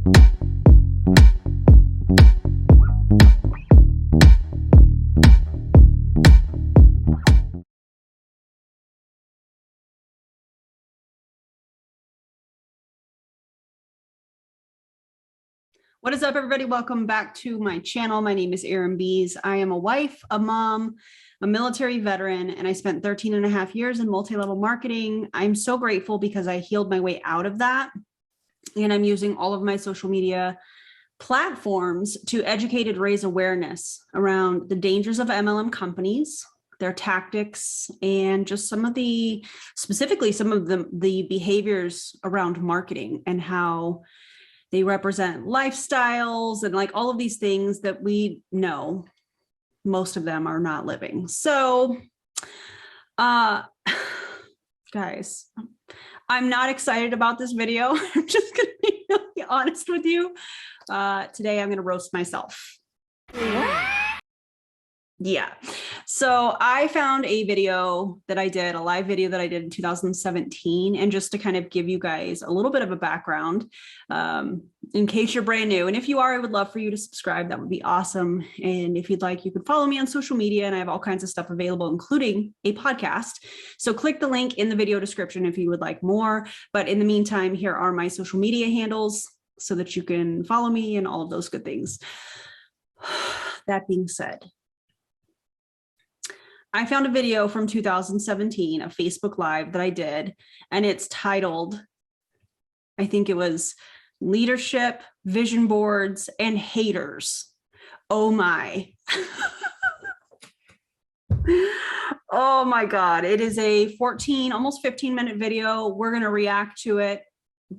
What is up, everybody? Welcome back to my channel. My name is Erin Bies. I am a wife, a mom, a military veteran, and I spent 13 and a half years in multi-level marketing. I'm so grateful because I healed my way out of that. And I'm using all of my social media platforms to educate and raise awareness around the dangers of MLM companies, their tactics, and just specifically some of the behaviors around marketing and how they represent lifestyles and like all of these things that we know most of them are not living. So, guys, I'm not excited about this video. I'm just going to be really honest with you. Today, I'm going to roast myself. Yeah. So I found a video that I did, a live video that I did in 2017. And just to kind of give you guys a little bit of a background, in case you're brand new. And if you are, I would love for you to subscribe. That would be awesome. And if you'd like, you could follow me on social media, and I have all kinds of stuff available, including a podcast. So click the link in the video description if you would like more. But in the meantime, here are my social media handles so that you can follow me and all of those good things. That being said, I found a video from 2017, a Facebook Live that I did, and it's titled, I think it was Leadership, Vision Boards, and Haters. Oh my. Oh my God. It is a 14, almost 15-minute video. We're going to react to it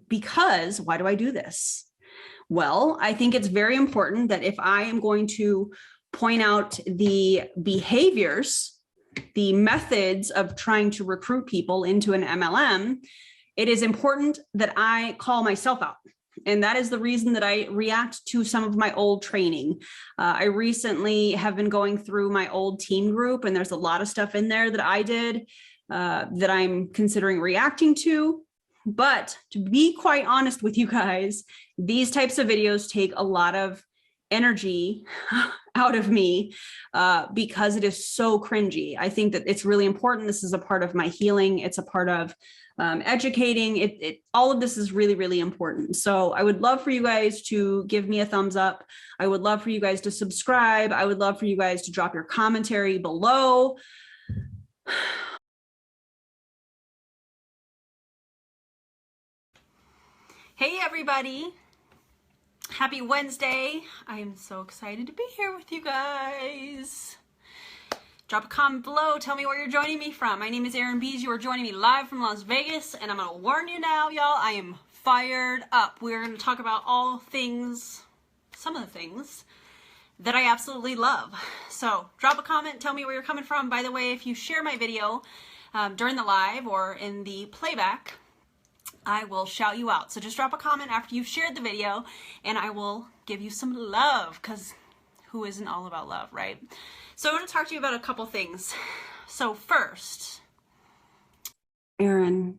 because why do I do this? Well, I think it's very important that if I am going to point out the behaviors, the methods of trying to recruit people into an MLM, it is important that I call myself out. And that is the reason that I react to some of my old training. I recently have been going through my old team group, and there's a lot of stuff in there that I did that I'm considering reacting to. But to be quite honest with you guys, these types of videos take a lot of energy out of me because it is so cringy. I think that it's really important. This is a part of my healing. It's a part of educating. All of this is really, really important. So I would love for you guys to give me a thumbs up. I would love for you guys to subscribe. I would love for you guys to drop your commentary below. Hey, everybody. Happy Wednesday. I am so excited to be here with you guys. Drop a comment below. Tell me where you're joining me from. My name is Erin Bies. You are joining me live from Las Vegas, and I'm going to warn you now, y'all, I am fired up. We're going to talk about some of the things that I absolutely love. So drop a comment. Tell me where you're coming from. By the way, if you share my video during the live or in the playback, I will shout you out. So just drop a comment after you've shared the video and I will give you some love, because who isn't all about love, right? So I want to talk to you about a couple things. So first, Erin,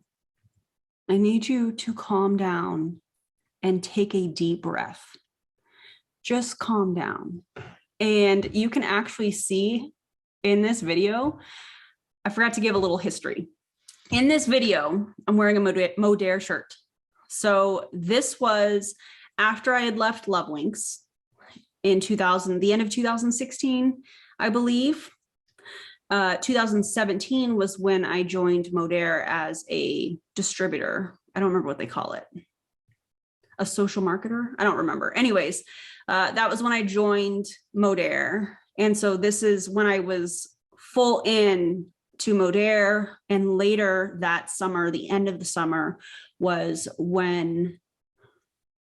I need you to calm down and take a deep breath. Just calm down. And you can actually see in this video, I forgot to give a little history. In this video, I'm wearing a modere shirt. So this was after I had left Lovelinks in the end of 2016, I believe. 2017 was when I joined Modere as a distributor. I don't remember what they call it. A social marketer? I don't remember. Anyways, that was when I joined Modere. And so this is when I was full in to Modere, and later that summer, the end of the summer, was when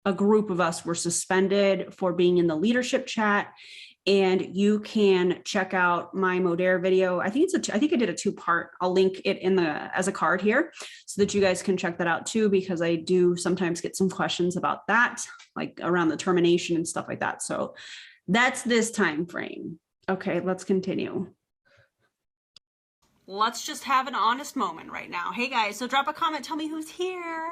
a group of us were suspended for being in the leadership chat. And you can check out my Modere video. I think I did a 2-part. I'll link it as a card here so that you guys can check that out too, because I do sometimes get some questions about that, like around the termination and stuff like that. So that's this time frame. Okay, let's continue. Let's just have an honest moment right now. Hey guys, so drop a comment, tell me who's here.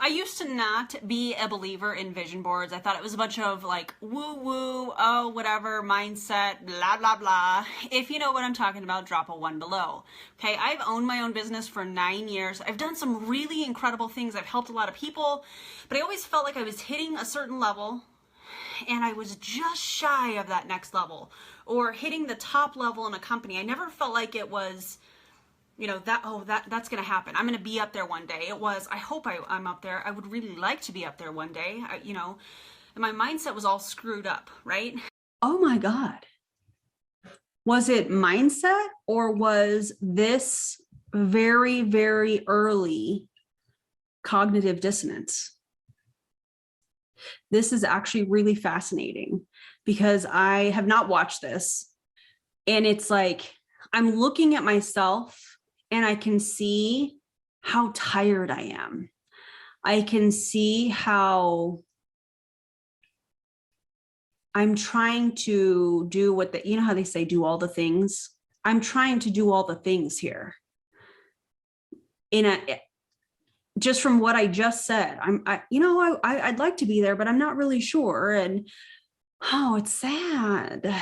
I used to not be a believer in vision boards. I thought it was a bunch of like woo woo, oh, whatever, mindset, blah, blah, blah. If you know what I'm talking about, drop a 1 below. Okay, I've owned my own business for 9 years. I've done some really incredible things. I've helped a lot of people, but I always felt like I was hitting a certain level and I was just shy of that next level or hitting the top level in a company. I never felt like it was, you know, that's going to happen. I'm going to be up there one day. It was, I hope I'm up there. I would really like to be up there one day, you know, and my mindset was all screwed up, right? Oh my God. Was it mindset or was this very, very early cognitive dissonance? This is actually really fascinating because I have not watched this. And it's like, I'm looking at myself and I can see how tired I am. I can see how I'm trying to do what you know how they say, do all the things? I'm trying to do all the things here. Just from what I just said, I'd like to be there, but I'm not really sure. And oh, it's sad.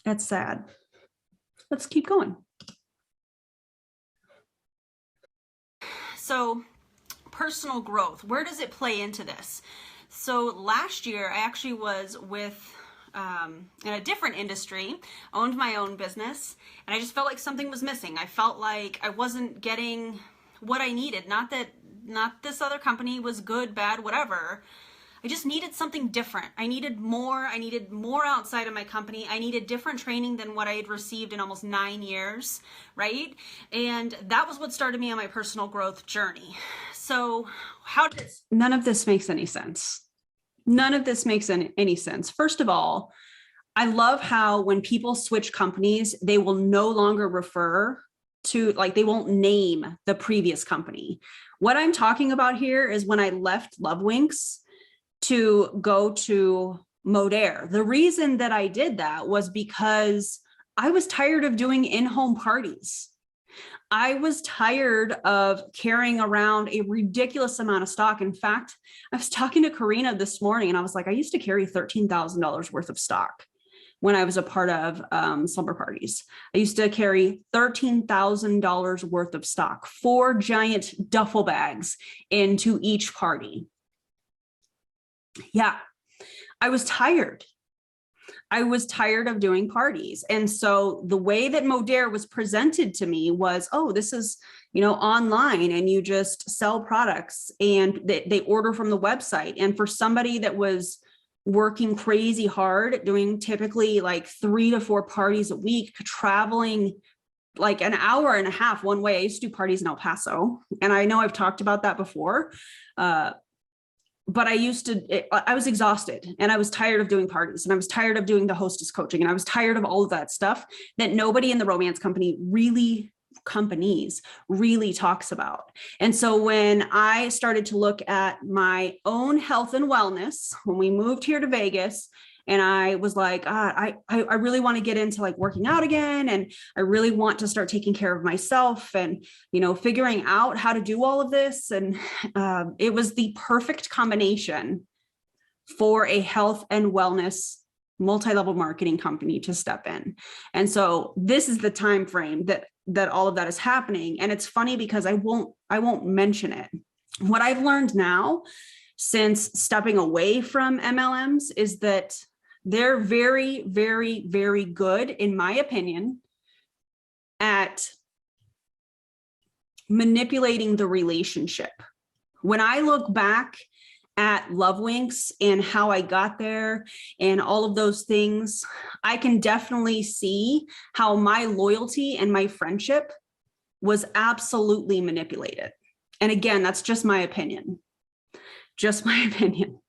That's sad. Let's keep going. So personal growth, where does it play into this? So last year, I actually was with in a different industry, owned my own business, and I just felt like something was missing. I felt like I wasn't getting what I needed. Not this other company was good, bad, whatever. I just needed something different. I needed more outside of my company. I needed different training than what I had received in almost 9 years, right? And that was what started me on my personal growth journey. So none of this makes any sense. None of this makes any sense. First of all, I love how when people switch companies, they will no longer refer to, like, they won't name the previous company. What I'm talking about here is when I left Lovewinks to go to Modere. The reason that I did that was because I was tired of doing in-home parties. I was tired of carrying around a ridiculous amount of stock. In fact, I was talking to Karina this morning and I was like, I used to carry $13,000 worth of stock when I was a part of slumber parties. I used to carry $13,000 worth of stock, 4 giant duffel bags into each party. Yeah, I was tired. I was tired of doing parties. And so the way that Modere was presented to me was, oh, this is, online and you just sell products and they order from the website. And for somebody that was working crazy hard, doing typically like 3 to 4 parties a week, traveling like an hour and a half one way. I used to do parties in El Paso. And I know I've talked about that before. But I was exhausted and I was tired of doing parties and I was tired of doing the hostess coaching and I was tired of all of that stuff that nobody in the romance companies really talks about. And so when I started to look at my own health and wellness, when we moved here to Vegas, and I was like, I really want to get into like working out again. And I really want to start taking care of myself and, figuring out how to do all of this. And it was the perfect combination for a health and wellness multi-level marketing company to step in. And so this is the time frame that all of that is happening. And it's funny because I won't mention it. What I've learned now since stepping away from MLMs is that they're very, very, very good, in my opinion, at manipulating the relationship. When I look back at Lovewinks and how I got there and all of those things, I can definitely see how my loyalty and my friendship was absolutely manipulated. And again, that's just my opinion. Just my opinion.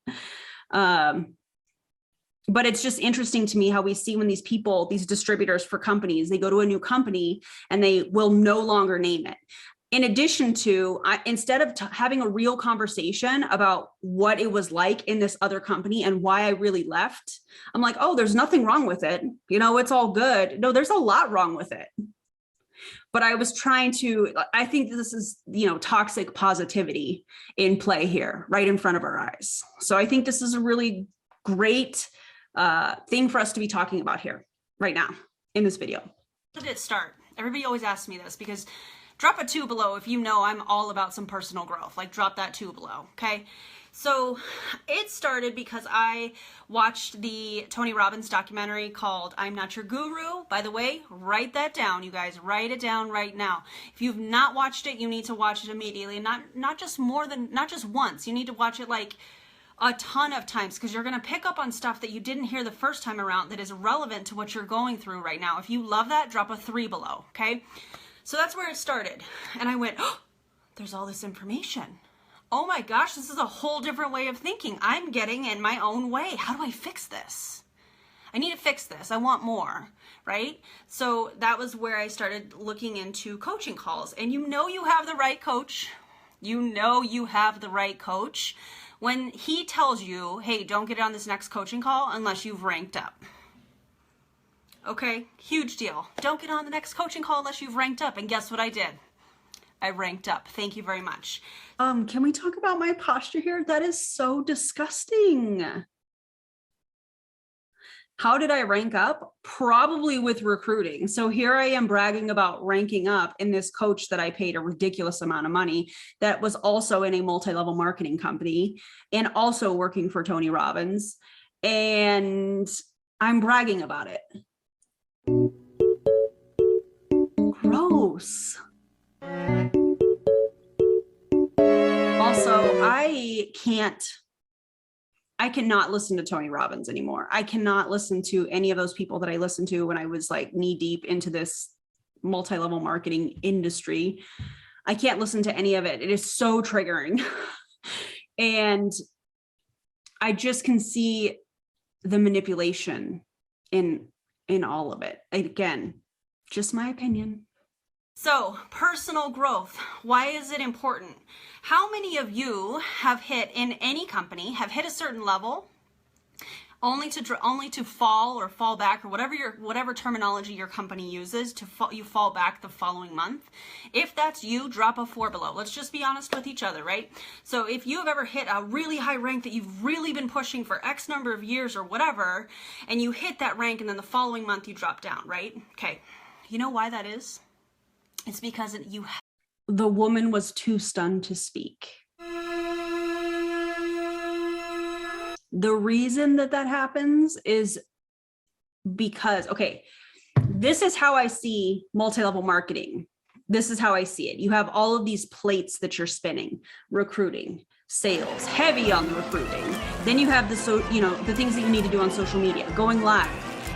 But it's just interesting to me how we see when these people, these distributors for companies, they go to a new company and they will no longer name it. In addition to, instead of having a real conversation about what it was like in this other company and why I really left, I'm like, oh, there's nothing wrong with it. It's all good. No, there's a lot wrong with it. but I was trying to, I think this is, toxic positivity in play here, right in front of our eyes. So I think this is a really great thing for us to be talking about here right now in this video. How did it start? Everybody always asks me this, because drop a 2 below if you know I'm all about some personal growth. Like, drop that 2 below, okay? So it started because I watched the Tony Robbins documentary called I'm Not Your Guru. By the way, write that down, you guys. Write it down right now. If you've not watched it, you need to watch it immediately. And not just once. You need to watch it like a ton of times, because you're going to pick up on stuff that you didn't hear the first time around that is relevant to what you're going through right now. If you love that, drop a 3 below, okay? So that's where it started. And I went, oh, there's all this information. Oh my gosh, this is a whole different way of thinking. I'm getting in my own way. How do I fix this? I need to fix this. I want more, right? So that was where I started looking into coaching calls. And you have the right coach. You have the right coach when he tells you, hey, don't get on this next coaching call unless you've ranked up. Okay, huge deal. Don't get on the next coaching call unless you've ranked up. And guess what I did? I ranked up. Thank you very much. Can we talk about my posture here? That is so disgusting. How did I rank up? Probably with recruiting. So here I am bragging about ranking up in this coach that I paid a ridiculous amount of money that was also in a multi-level marketing company and also working for Tony Robbins. And I'm bragging about it. Gross. Also, I cannot listen to Tony Robbins anymore. I cannot listen to any of those people that I listened to when I was like knee deep into this multi-level marketing industry. I can't listen to any of it. It is so triggering. And I just can see the manipulation in all of it. Again, just my opinion. So, personal growth, why is it important? How many of you have hit in any company, have hit a certain level, only to fall or fall back, or whatever terminology your company uses, you fall back the following month? If that's you, drop a 4 below. Let's just be honest with each other, right? So if you have ever hit a really high rank that you've really been pushing for X number of years or whatever, and you hit that rank and then the following month you drop down, right? Okay, you know why that is? It's because the woman was too stunned to speak. The reason that happens is because, okay, this is how I see multi-level marketing. This is how I see it. You have all of these plates that you're spinning: recruiting, sales, heavy on the recruiting. Then you have the things that you need to do on social media, going live,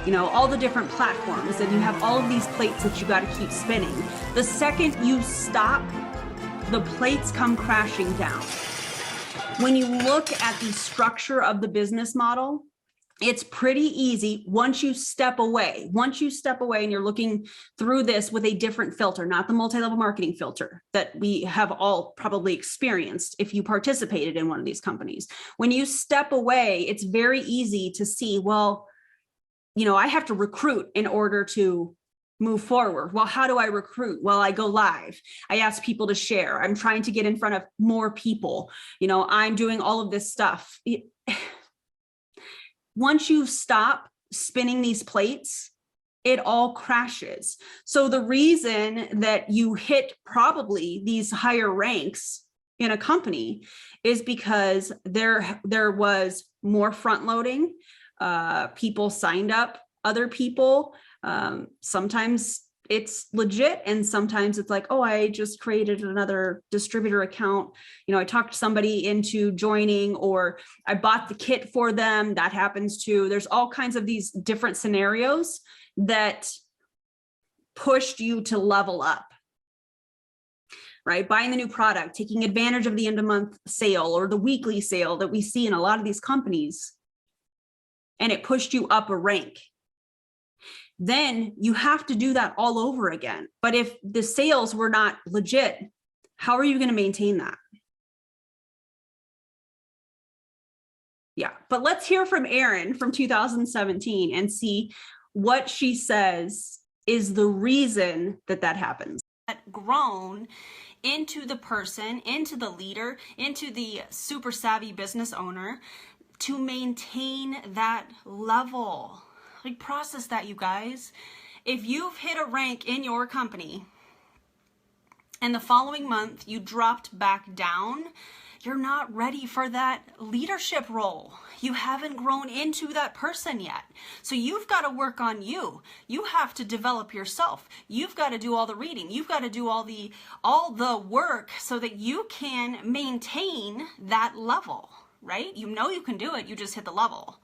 all the different platforms, and you have all of these plates that you got to keep spinning. The second you stop, the plates come crashing down. When you look at the structure of the business model, it's pretty easy once you step away and you're looking through this with a different filter, not the multi-level marketing filter that we have all probably experienced if you participated in one of these companies. When you step away, it's very easy to see, well, I have to recruit in order to move forward. Well, how do I recruit? Well, I go live. I ask people to share. I'm trying to get in front of more people. I'm doing all of this stuff. Once you stop spinning these plates, it all crashes. So the reason that you hit probably these higher ranks in a company is because there was more front loading. People signed up other people. Sometimes it's legit, and sometimes it's like, oh, I just created another distributor account. I talked somebody into joining, or I bought the kit for them. That happens too. There's all kinds of these different scenarios that pushed you to level up, right? Buying the new product, taking advantage of the end of month sale or the weekly sale that we see in a lot of these companies, and it pushed you up a rank. Then you have to do that all over again. But if the sales were not legit, how are you going to maintain that? Yeah, but let's hear from Erin from 2017 and see what she says is the reason that happens. grown into the person, into the leader, into the super savvy business owner to maintain that level. Like, process that, you guys. If you've hit a rank in your company and the following month you dropped back down, you're not ready for that leadership role. You haven't grown into that person yet. So you've got to work on you. You have to develop yourself. You've got to do all the reading. You've got to do all the work so that you can maintain that level, right? You know you can do it. You just hit the level.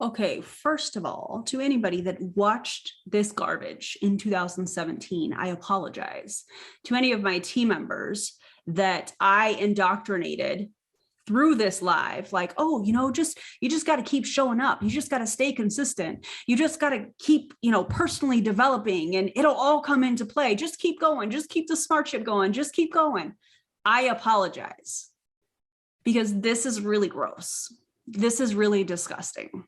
Okay, first of all, to anybody that watched this garbage in 2017, I apologize. To any of my team members that I indoctrinated through this live, like, oh, you just got to keep showing up. You just got to stay consistent. You just got to keep, personally developing, and it'll all come into play. Just keep going. Just keep the smart ship going. Just keep going. I apologize, because this is really gross. This is really disgusting.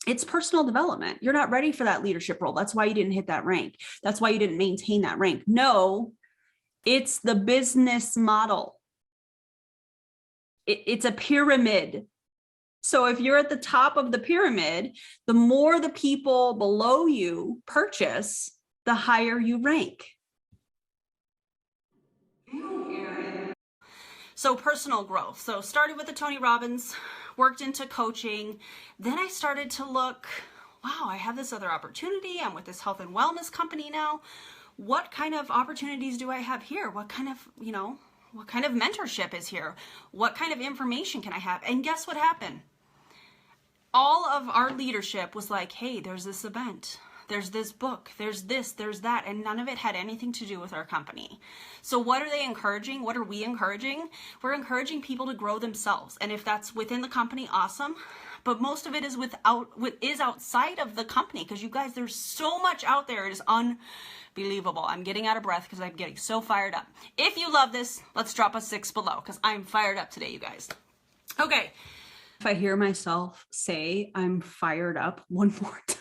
It's personal development. You're not ready for that leadership role. That's why you didn't hit that rank. That's why you didn't maintain that rank. No, it's the business model. It's a pyramid. So if you're at the top of the pyramid, the more the people below you purchase, the higher you rank. Ew, Erin. So personal growth. So started with the Tony Robbins, worked into coaching. Then I started to look, wow, I have this other opportunity. I'm with this health and wellness company now. What kind of opportunities do I have here? What kind of mentorship is here? What kind of information can I have? And guess what happened? All of our leadership was like, hey, there's this event. There's this book, there's this, there's that, and none of it had anything to do with our company. So what are they encouraging? What are we encouraging? We're encouraging people to grow themselves. And if that's within the company, awesome. But most of it is outside of the company, because you guys, there's so much out there. It is unbelievable. I'm getting out of breath because I'm getting so fired up. If you love this, let's drop a 6 below, because I'm fired up today, you guys. Okay. If I hear myself say I'm fired up one more time,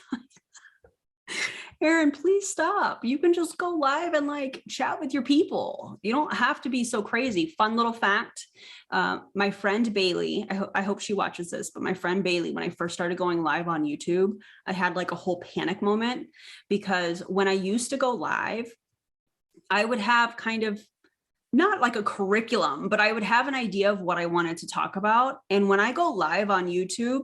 Erin, please stop. You can just go live and chat with your people. You don't have to be so crazy. Fun little fact. My friend Bailey, I hope she watches this, but my friend Bailey, when I first started going live on YouTube, I had a whole panic moment, because when I used to go live, I would have kind of not like a curriculum, but I would have an idea of what I wanted to talk about. And when I go live on YouTube,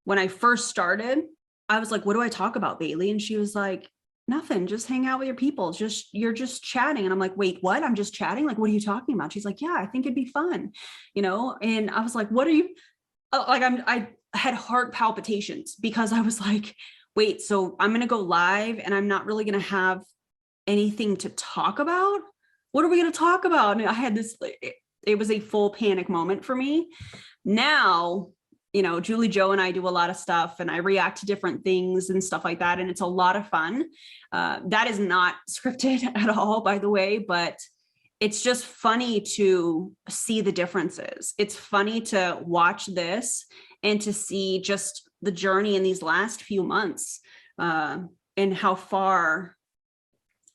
when I first started, I was like, what do I talk about, Bailey? And she was like, nothing, just hang out with your people. You're just chatting. And I'm like, wait, what? I'm just chatting? Like, what are you talking about? She's like, yeah, I think it'd be fun, And I was like, what are you, I had heart palpitations, because I was like, wait, so I'm going to go live and I'm not really going to have anything to talk about? What are we going to talk about? And I had this, it was a full panic moment for me. Now, Julie Joe and I do a lot of stuff, and I react to different things and stuff like that. And it's a lot of fun. That is not scripted at all, by the way, but it's just funny to see the differences. It's funny to watch this and to see just the journey in these last few months, and how far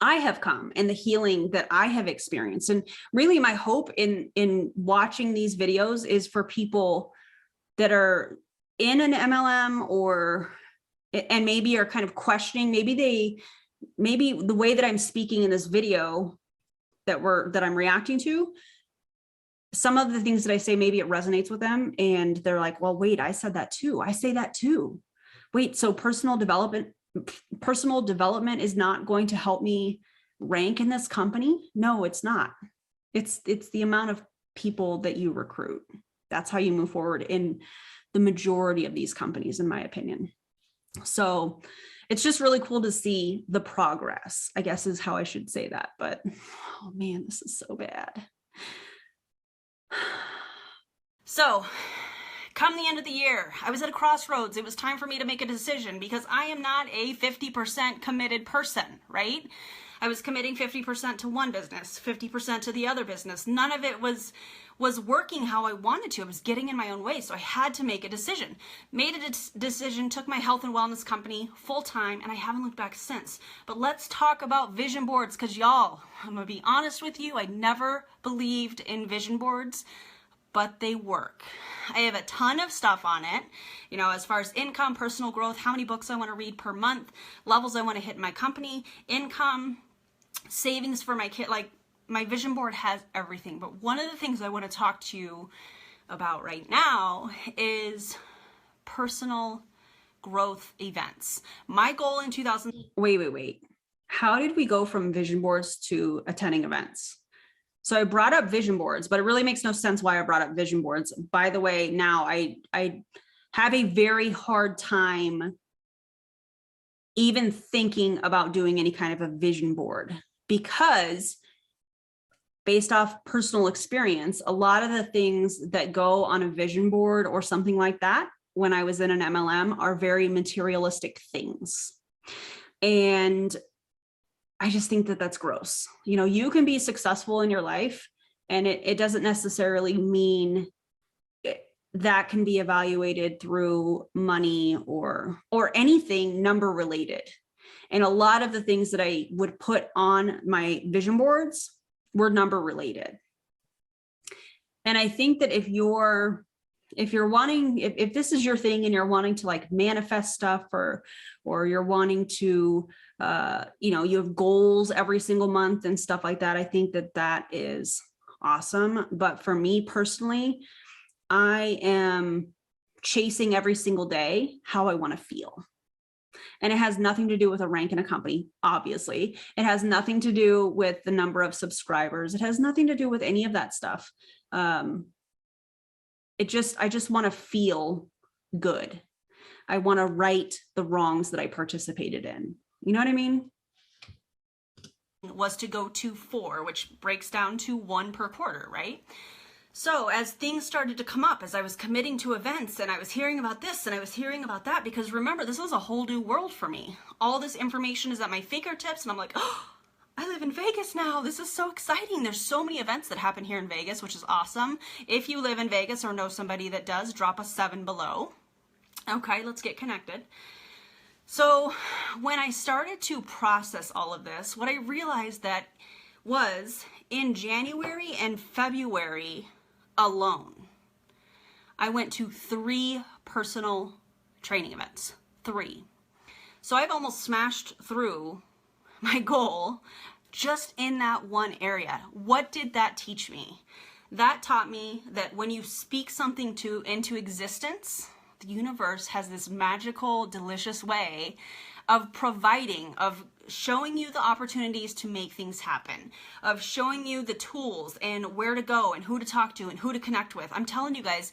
I have come and the healing that I have experienced. And really my hope in watching these videos is for people that are in an MLM and maybe are kind of questioning, maybe the way that I'm speaking in this video that I'm reacting to, some of the things that I say, maybe it resonates with them and they're like, well, wait, I said that too. I say that too. Wait, so personal development is not going to help me rank in this company? No, it's not. It's the amount of people that you recruit. That's how you move forward in the majority of these companies, in my opinion. So it's just really cool to see the progress, I guess is how I should say that. But, oh man, this is so bad. So come the end of the year, I was at a crossroads. It was time for me to make a decision, because I am not a 50% committed person, right? I was committing 50% to one business, 50% to the other business. None of it was working how I wanted to. It was getting in my own way. So I had to make a decision. Made a decision, took my health and wellness company full time, and I haven't looked back since. But let's talk about vision boards, because y'all, I'm going to be honest with you, I never believed in vision boards, but they work. I have a ton of stuff on it, you know, as far as income, personal growth, how many books I want to read per month, levels I want to hit in my company, income, savings for my kid. Like, my vision board has everything. But one of the things I want to talk to you about right now is personal growth events. My goal in 2000. Wait. How did we go from vision boards to attending events? So I brought up vision boards, but it really makes no sense why I brought up vision boards. By the way, now I have a very hard time even thinking about doing any kind of a vision board, because based off personal experience, a lot of the things that go on a vision board or something like that when I was in an MLM are very materialistic things. And I just think that that's gross. You know, you can be successful in your life, and it doesn't necessarily mean that can be evaluated through money or anything number related. And a lot of the things that I would put on my vision boards were number related. And I think that if you're wanting, if this is your thing and you're wanting to like manifest stuff, or you're wanting to, you know, you have goals every single month and stuff like that, I think that that is awesome. But for me personally, I am chasing every single day how I want to feel. And it has nothing to do with a rank in a company, obviously. It has nothing to do with the number of subscribers. It has nothing to do with any of that stuff. I just want to feel good. I want to right the wrongs that I participated in. You know what I mean? Was to go to 4, which breaks down to 1 per quarter, right? So as things started to come up, as I was committing to events and I was hearing about this and I was hearing about that, because remember, this was a whole new world for me. All this information is at my fingertips and I'm like, oh, I live in Vegas now. This is so exciting. There's so many events that happen here in Vegas, which is awesome. If you live in Vegas or know somebody that does, drop a 7 below. Okay, let's get connected. So when I started to process all of this, what I realized that was in January and February alone, I went to 3 personal training events, 3. So I've almost smashed through my goal just in that one area. What did that teach me? That taught me that when you speak something into existence, the universe has this magical, delicious way of providing, of showing you the opportunities to make things happen, of showing you the tools and where to go and who to talk to and who to connect with. I'm telling you guys,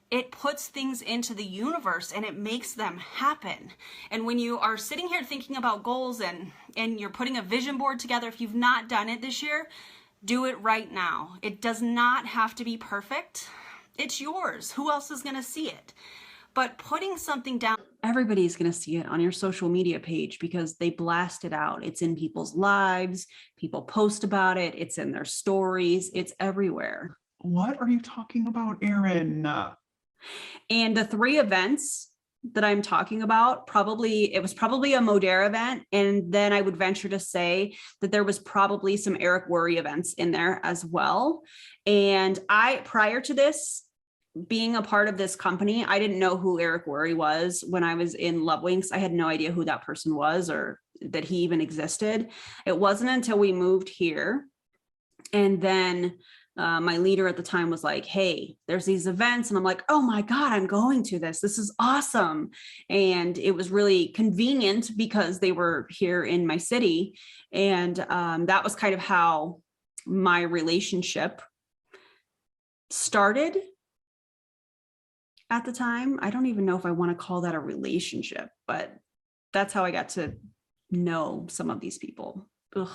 it puts things into the universe and it makes them happen. And when you are sitting here thinking about goals and you're putting a vision board together, if you've not done it this year, do it right now. It does not have to be perfect. It's yours. Who else is going to see it? But putting something down. Everybody's going to see it on your social media page because they blast it out. It's in people's lives. People post about it. It's in their stories. It's everywhere. What are you talking about, Erin? And the 3 events that I'm talking about, it was probably a modere event. And then I would venture to say that there was probably some Eric Worre events in there as well. And prior to this, being a part of this company, I didn't know who Eric Worre was when I was in Love Winks. I had no idea who that person was or that he even existed. It wasn't until we moved here. And then my leader at the time was like, hey, there's these events. And I'm like, oh my God, I'm going to this. This is awesome. And it was really convenient because they were here in my city. And that was kind of how my relationship started. At the time, I don't even know if I want to call that a relationship, but that's how I got to know some of these people. Ugh.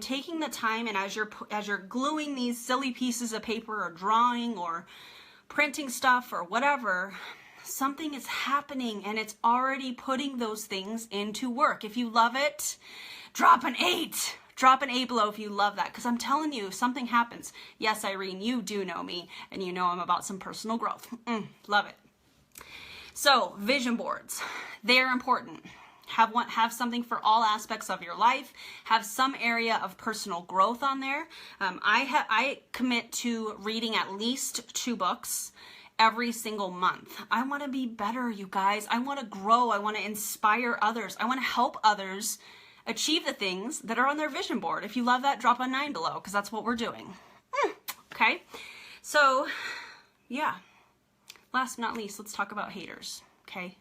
Taking the time, and as you're gluing these silly pieces of paper or drawing or printing stuff or whatever, something is happening and it's already putting those things into work. If you love it, drop an 8. Drop an A below if you love that, because I'm telling you, if something happens, yes, Irene, you do know me, and you know I'm about some personal growth. Love it. So vision boards, they're important. Have something for all aspects of your life. Have some area of personal growth on there. I commit to reading at least 2 books every single month. I want to be better, you guys. I want to grow. I want to inspire others. I want to help others achieve the things that are on their vision board. If you love that, drop a 9 below, because that's what we're doing. Okay, so yeah. Last but not least, let's talk about haters. Okay.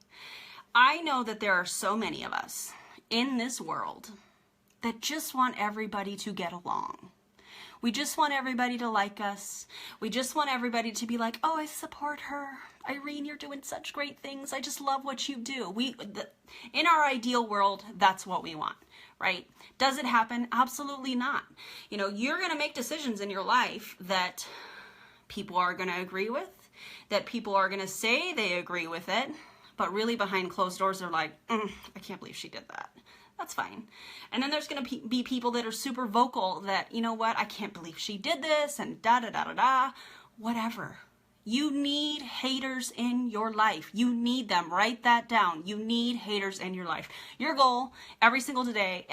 I know that there are so many of us in this world that just want everybody to get along. We just want everybody to like us. We just want everybody to be like, oh, I support her. Irene, you're doing such great things. I just love what you do. In our ideal world, that's what we want, right? Does it happen? Absolutely not. You know, you're going to make decisions in your life that people are going to agree with, that people are going to say they agree with it, but really behind closed doors, they're like, I can't believe she did that. That's fine. And then there's going to be people that are super vocal that, you know what, I can't believe she did this, and da-da-da-da-da, whatever. You need haters in your life. You need them. Write that down. You need haters in your life. Your goal every single day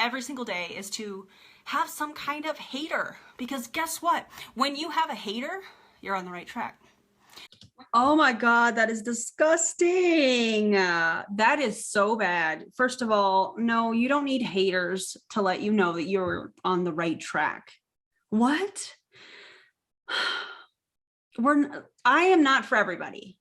is to have some kind of hater. Because guess what? When you have a hater, you're on the right track. Oh my God, that is disgusting. That is so bad. First of all, no, you don't need haters to let you know that you're on the right track. What? I am not for everybody.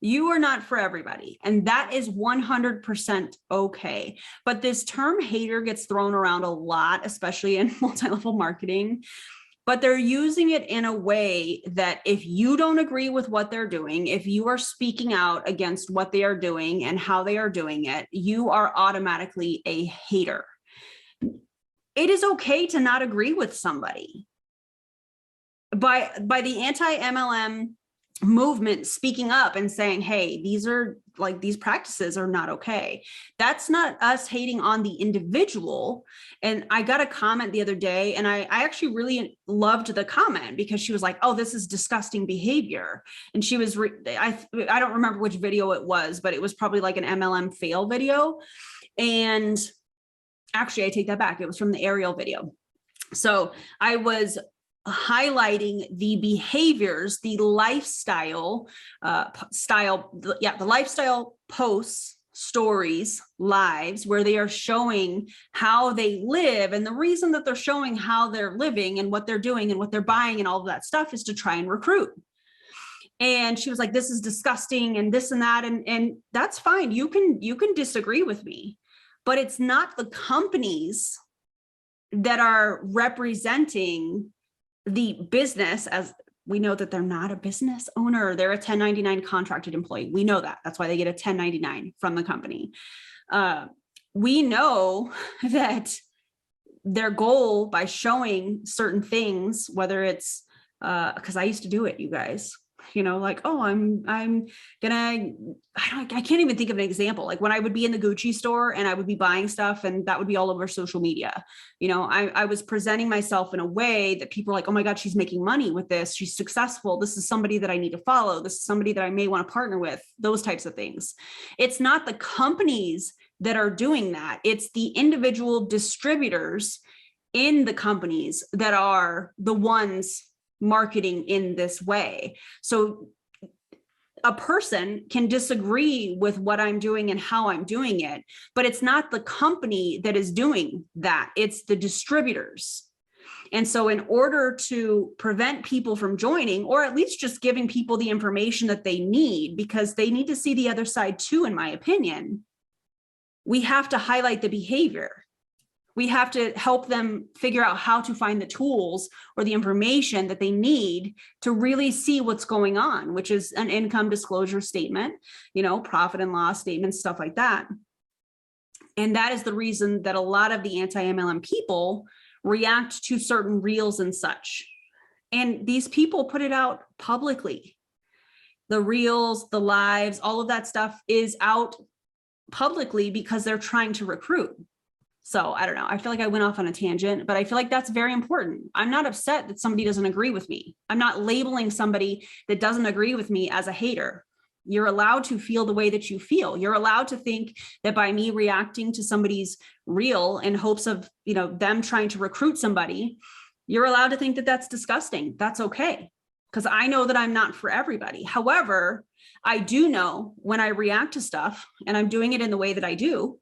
You are not for everybody. And that is 100% okay. But this term hater gets thrown around a lot, especially in multi-level marketing. But they're using it in a way that if you don't agree with what they're doing, if you are speaking out against what they are doing and how they are doing it, you are automatically a hater. It is okay to not agree with somebody. By the anti-MLM movement speaking up and saying, hey, these practices are not okay. That's not us hating on the individual. And I got a comment the other day, and I actually really loved the comment, because she was like, oh, this is disgusting behavior. And she was, I don't remember which video it was, but it was probably like an MLM fail video. And actually, I take that back. It was from the Ariel video. So I was highlighting the behaviors, the lifestyle the lifestyle posts, stories, lives, where they are showing how they live. And the reason that they're showing how they're living and what they're doing and what they're buying and all of that stuff is to try and recruit. And she was like, this is disgusting and this and that. And that's fine. You can disagree with me, but it's not the companies that are representing the business, as we know that they're not a business owner. They're a 1099 contracted employee. We know that. That's why they get a 1099 from the company. We know that their goal by showing certain things, whether it's, because I used to do it, you guys, you know, like, oh, I can't even think of an example. Like when I would be in the Gucci store and I would be buying stuff, and that would be all over social media. You know, I was presenting myself in a way that people are like, oh my God, she's making money with this. She's successful. This is somebody that I need to follow. This is somebody that I may want to partner with, those types of things. It's not the companies that are doing that. It's the individual distributors in the companies that are the ones marketing in this way. So a person can disagree with what I'm doing and how I'm doing it, but it's not the company that is doing that. It's the distributors. And so in order to prevent people from joining, or at least just giving people the information that they need, because they need to see the other side too, in my opinion, we have to highlight the behavior. We have to help them figure out how to find the tools or the information that they need to really see what's going on, which is an income disclosure statement, you know, profit and loss statements, stuff like that. And that is the reason that a lot of the anti-MLM people react to certain reels and such. And these people put it out publicly. The reels, the lives, all of that stuff is out publicly because they're trying to recruit. So I don't know. I feel like I went off on a tangent, but I feel like that's very important. I'm not upset that somebody doesn't agree with me. I'm not labeling somebody that doesn't agree with me as a hater. You're allowed to feel the way that you feel. You're allowed to think that by me reacting to somebody's reel in hopes of, them trying to recruit somebody, you're allowed to think that that's disgusting. That's okay. Because I know that I'm not for everybody. However, I do know when I react to stuff and I'm doing it in the way that I do,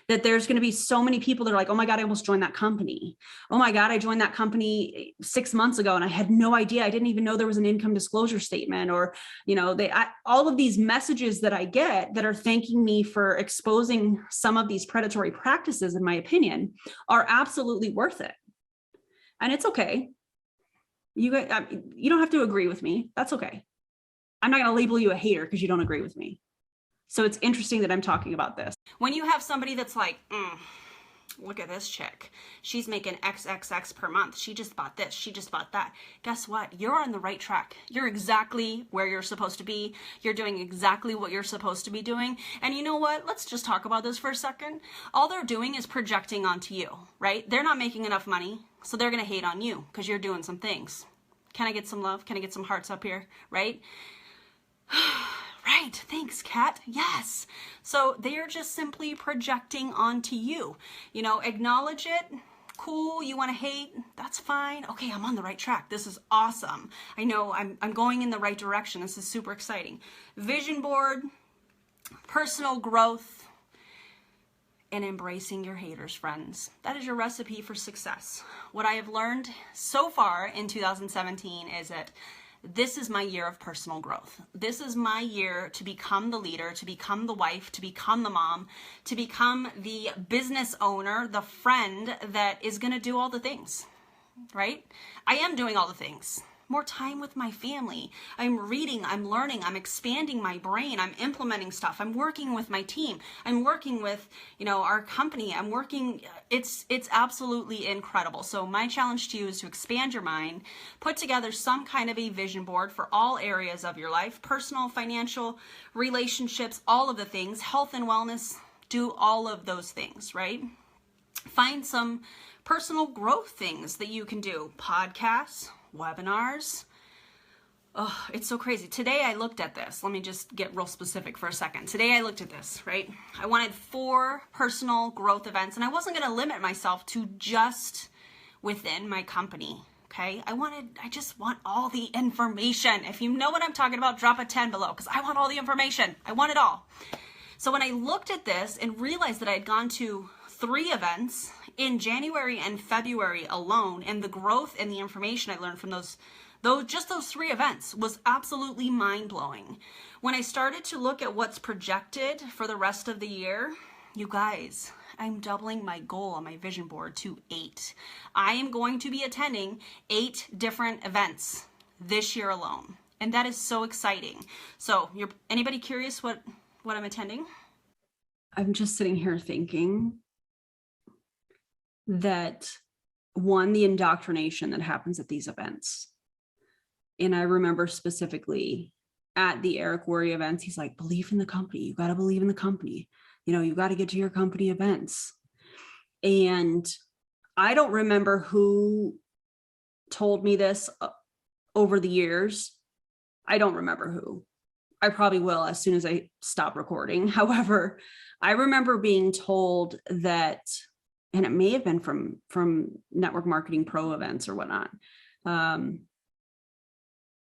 that there's going to be so many people that are like, oh my God, I almost joined that company. Oh my God, I joined that company 6 months ago and I had no idea. I didn't even know there was an income disclosure statement, or, all of these messages that I get that are thanking me for exposing some of these predatory practices, in my opinion, are absolutely worth it. And it's okay. You don't have to agree with me. That's okay. I'm not going to label you a hater because you don't agree with me. So it's interesting that I'm talking about this. When you have somebody that's like, look at this chick. She's making XXX per month. She just bought this. She just bought that. Guess what? You're on the right track. You're exactly where you're supposed to be. You're doing exactly what you're supposed to be doing. And you know what? Let's just talk about this for a second. All they're doing is projecting onto you, right? They're not making enough money, so they're going to hate on you because you're doing some things. Can I get some love? Can I get some hearts up here? Right? Right. Thanks, Kat. Yes. So they are just simply projecting onto you. Acknowledge it. Cool. You want to hate? That's fine. Okay, I'm on the right track. This is awesome. I know I'm going in the right direction. This is super exciting. Vision board, personal growth, and embracing your haters, friends. That is your recipe for success. What I have learned so far in 2017 is that this is my year of personal growth. This is my year to become the leader, to become the wife, to become the mom, to become the business owner, the friend that is going to do all the things, right? I am doing all the things. More time with my family. I'm reading, I'm learning, I'm expanding my brain, I'm implementing stuff. I'm working with my team. I'm working with, our company. I'm working, it's absolutely incredible. So my challenge to you is to expand your mind, put together some kind of a vision board for all areas of your life, personal, financial, relationships, all of the things, health and wellness, do all of those things, right? Find some personal growth things that you can do, podcasts, webinars. Oh, it's so crazy. Today I looked at this. Let me just get real specific for a second. Today I looked at this, right? I wanted 4 personal growth events, and I wasn't going to limit myself to just within my company. Okay. I just want all the information. If you know what I'm talking about, drop a 10 below because I want all the information. I want it all. So when I looked at this and realized that I had gone to 3 events in January and February alone, and the growth and the information I learned from those 3 events was absolutely mind-blowing. When I started to look at what's projected for the rest of the year, you guys, I'm doubling my goal on my vision board to 8. I am going to be attending 8 different events this year alone, and that is so exciting. So, anybody curious what I'm attending? I'm just sitting here thinking that, one, the indoctrination that happens at these events. And I remember specifically at the Eric Worre events, he's like, believe in the company. You got to believe in the company. You got to get to your company events. And I don't remember who told me this over the years. I don't remember who. I probably will as soon as I stop recording. However, I remember being told that, and it may have been from Network Marketing Pro events or whatnot,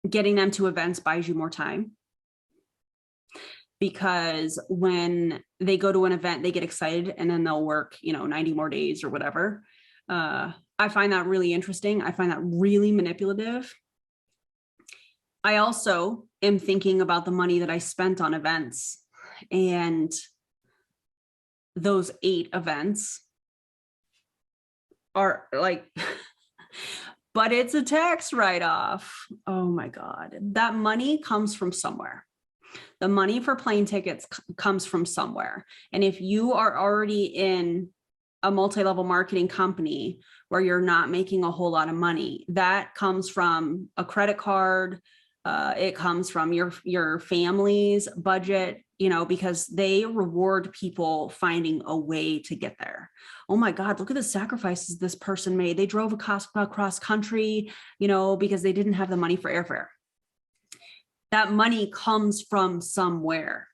getting them to events buys you more time. Because when they go to an event, they get excited and then they'll work, 90 more days or whatever. I find that really interesting. I find that really manipulative. I also am thinking about the money that I spent on events, and those 8 events are like, but it's a tax write-off. Oh my God. That money comes from somewhere. The money for plane tickets comes from somewhere. And if you are already in a multi-level marketing company where you're not making a whole lot of money, that comes from a credit card. It comes from your family's budget because they reward people finding a way to get there. Oh my God, look at the sacrifices this person made. They drove across country, because they didn't have the money for airfare. That money comes from somewhere.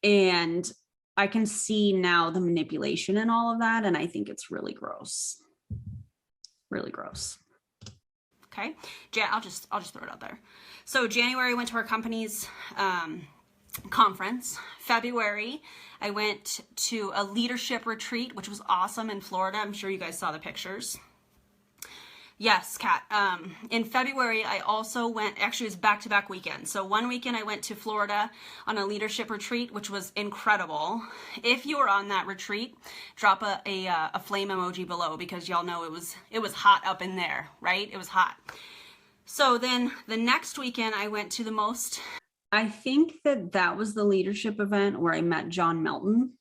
And I can see now the manipulation and all of that. And I think it's really gross. Really gross. Okay. I'll just throw it out there. So January, I went to our company's conference. February, I went to a leadership retreat, which was awesome in Florida. I'm sure you guys saw the pictures. Yes, Kat. In February, I also went, actually it was back-to-back weekends. So one weekend I went to Florida on a leadership retreat, which was incredible. If you were on that retreat, drop a flame emoji below, because y'all know it was hot up in there, right? It was hot. So then the next weekend I went to I think that was the leadership event where I met John Melton.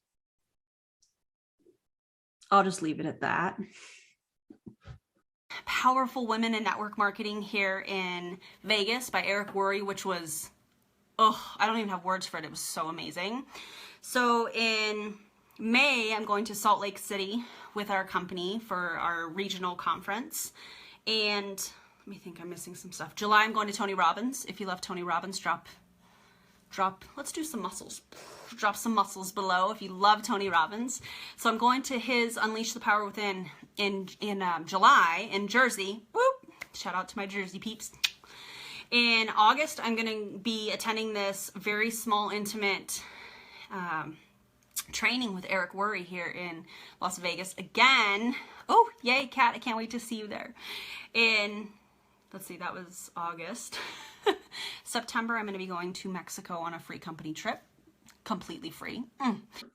I'll just leave it at that. Powerful Women in Network Marketing here in Vegas by Eric Worre, which was, I don't even have words for it. It was so amazing. So in May, I'm going to Salt Lake City with our company for our regional conference. And let me think, I'm missing some stuff. July, I'm going to Tony Robbins. If you love Tony Robbins, drop, let's do some muscles. Drop some muscles below if you love Tony Robbins. So I'm going to his Unleash the Power Within in July in Jersey. Whoop! Shout out to my Jersey peeps. In August, I'm going to be attending this very small, intimate training with Eric Worre here in Las Vegas again. Oh, yay, Kat! I can't wait to see you there. Let's see, that was August. September, I'm going to be going to Mexico on a free company trip. Completely free.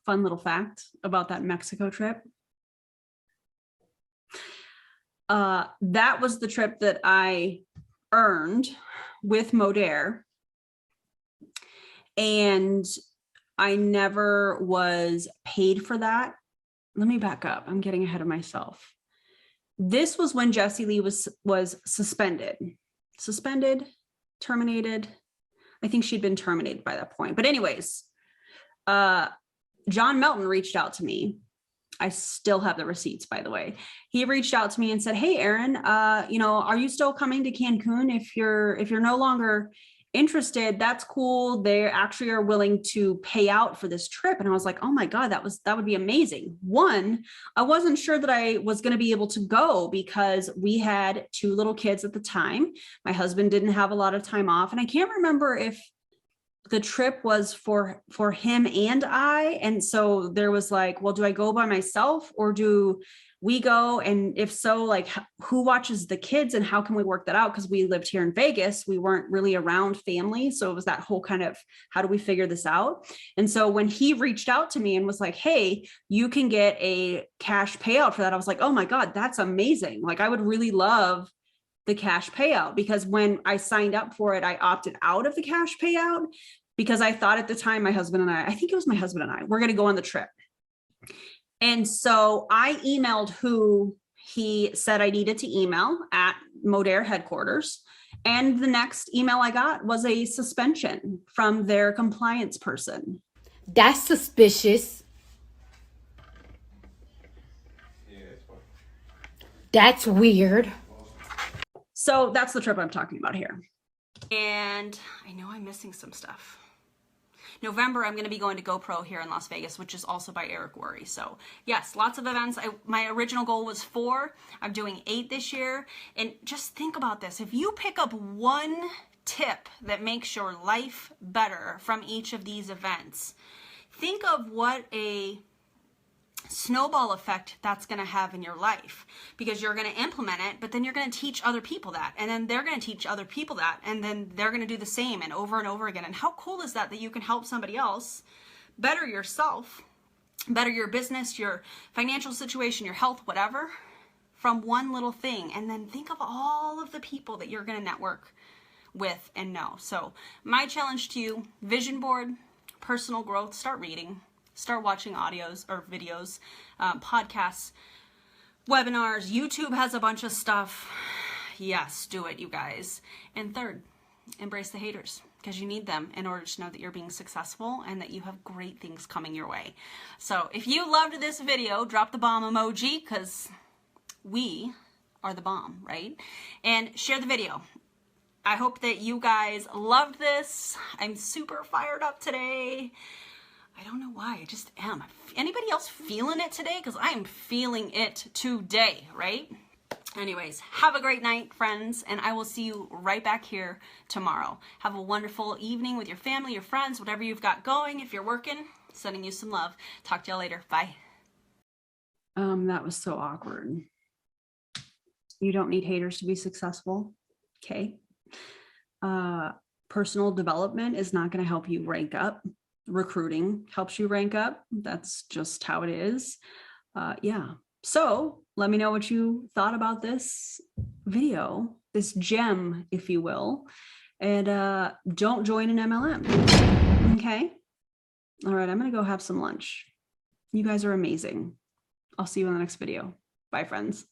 Fun little fact about that Mexico trip. That was the trip that I earned with Modere. And I never was paid for that. Let me back up. I'm getting ahead of myself. This was when Jessie Lee was suspended, terminated. I think she'd been terminated by that point. But anyways, John Melton reached out to me. I still have the receipts, by the way. He reached out to me and said, "Hey, Erin, are you still coming to Cancun? If you're no longer interested, that's cool. They actually are willing to pay out for this trip." And I was like, "Oh my God, that would be amazing." One, I wasn't sure that I was going to be able to go because we had 2 little kids at the time. My husband didn't have a lot of time off. And I can't remember if the trip was for him and I. And so there was like, well, do I go by myself or do we go? And if so, like, who watches the kids and how can we work that out? Because we lived here in Vegas. We weren't really around family. So it was that whole kind of, how do we figure this out? And so when he reached out to me and was like, "Hey, you can get a cash payout for that," I was like, "Oh my God, that's amazing." Like, I would really love the cash payout, because when I signed up for it, I opted out of the cash payout because I thought at the time I think it was my husband and I, we're going to go on the trip. And so I emailed who he said I needed to email at Modere headquarters. And the next email I got was a suspension from their compliance person. That's suspicious. That's weird. So that's the trip I'm talking about here. And I know I'm missing some stuff. November, I'm going to be going to GoPro here in Las Vegas, which is also by Eric Worre. So yes, lots of events. My original goal was 4. I'm doing 8 this year. And just think about this. If you pick up one tip that makes your life better from each of these events, think of what a snowball effect that's going to have in your life, because you're going to implement it, but then you're going to teach other people that, and then they're going to teach other people that, and then they're going to do the same and over again. And how cool is that you can help somebody else better yourself, better your business, your financial situation, your health, whatever, from one little thing. And then think of all of the people that you're going to network with and know. So my challenge to you: vision board, personal growth, start reading, start watching audios or videos, podcasts, webinars. YouTube has a bunch of stuff. Yes, do it, you guys. And third, embrace the haters, because you need them in order to know that you're being successful and that you have great things coming your way. So if you loved this video, drop the bomb emoji, because we are the bomb, right? And share the video. I hope that you guys loved this. I'm super fired up today. I don't know why, I just am. Anybody else feeling it today? Because I am feeling it today, right? Anyways, have a great night, friends, and I will see you right back here tomorrow. Have a wonderful evening with your family, your friends, whatever you've got going. If you're working, sending you some love. Talk to y'all later. Bye. That was so awkward. You don't need haters to be successful. Okay. Personal development is not going to help you rank up. Recruiting helps you rank up. That's just how it is. Yeah. So let me know what you thought about this video, this gem, if you will, and don't join an MLM. Okay. All right. I'm going to go have some lunch. You guys are amazing. I'll see you in the next video. Bye, friends.